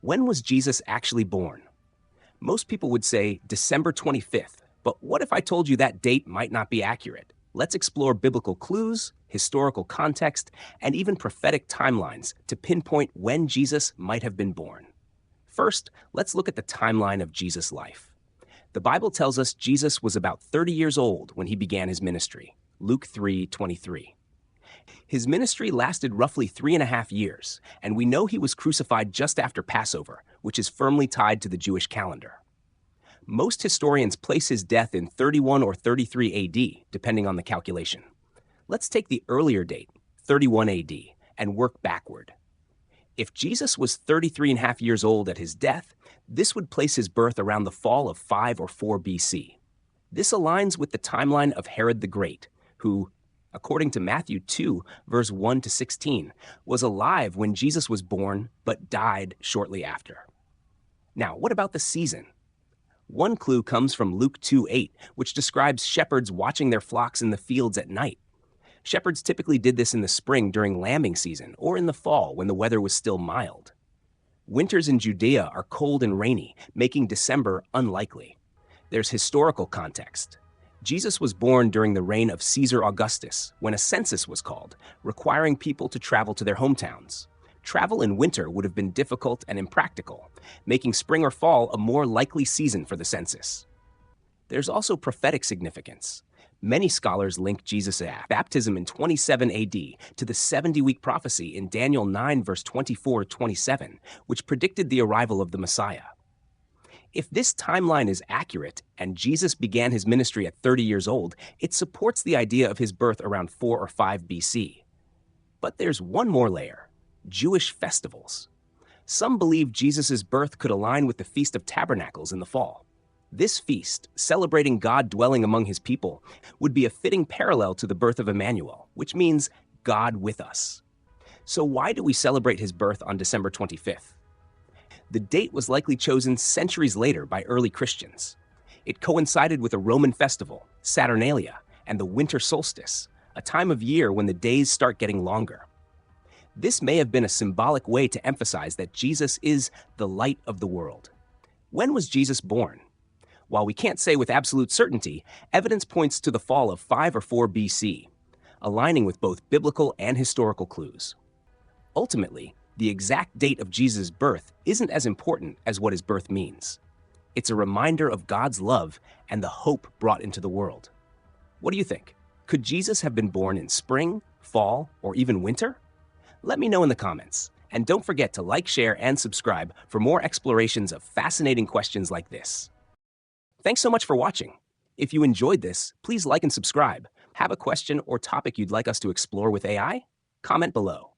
When was Jesus actually born? Most people would say December 25th, but what if I told you that date might not be accurate? Let's explore biblical clues, historical context, and even prophetic timelines to pinpoint when Jesus might have been born. First, let's look at the timeline of Jesus' life. The Bible tells us Jesus was about 30 years old when he began his ministry, Luke 3:23. His ministry lasted roughly 3.5 years, and we know he was crucified just after Passover, which is firmly tied to the Jewish calendar. Most historians place his death in 31 or 33 AD, depending on the calculation. Let's take the earlier date, 31 AD, and work backward. If Jesus was 33.5 years old at his death, this would place his birth around the fall of 5 or 4 BC. This aligns with the timeline of Herod the Great, who, according to Matthew 2, verse 1 to 16, was alive when Jesus was born but died shortly after. Now, what about the season? One clue comes from Luke 2:8, which describes shepherds watching their flocks in the fields at night. Shepherds typically did this in the spring during lambing season or in the fall when the weather was still mild. Winters in Judea are cold and rainy, making December unlikely. There's historical context. Jesus was born during the reign of Caesar Augustus, when a census was called, requiring people to travel to their hometowns. Travel in winter would have been difficult and impractical, making spring or fall a more likely season for the census. There's also prophetic significance. Many scholars link Jesus' baptism in 27 AD to the 70-week prophecy in Daniel 9, verse 24-27, which predicted the arrival of the Messiah. If this timeline is accurate and Jesus began his ministry at 30 years old, it supports the idea of his birth around 4 or 5 BC. But there's one more layer: Jewish festivals. Some believe Jesus' birth could align with the Feast of Tabernacles in the fall. This feast, celebrating God dwelling among his people, would be a fitting parallel to the birth of Emmanuel, which means God with us. So why do we celebrate his birth on December 25th? The date was likely chosen centuries later by early Christians. It coincided with a Roman festival, Saturnalia, and the winter solstice, a time of year when the days start getting longer. This may have been a symbolic way to emphasize that Jesus is the light of the world. When was Jesus born? While we can't say with absolute certainty, evidence points to the fall of 5 or 4 BC, aligning with both biblical and historical clues. Ultimately, the exact date of Jesus' birth isn't as important as what his birth means. It's a reminder of God's love and the hope brought into the world. What do you think? Could Jesus have been born in spring, fall, or even winter? Let me know in the comments. And don't forget to like, share, and subscribe for more explorations of fascinating questions like this. Thanks so much for watching. If you enjoyed this, please like and subscribe. Have a question or topic you'd like us to explore with AI? Comment below.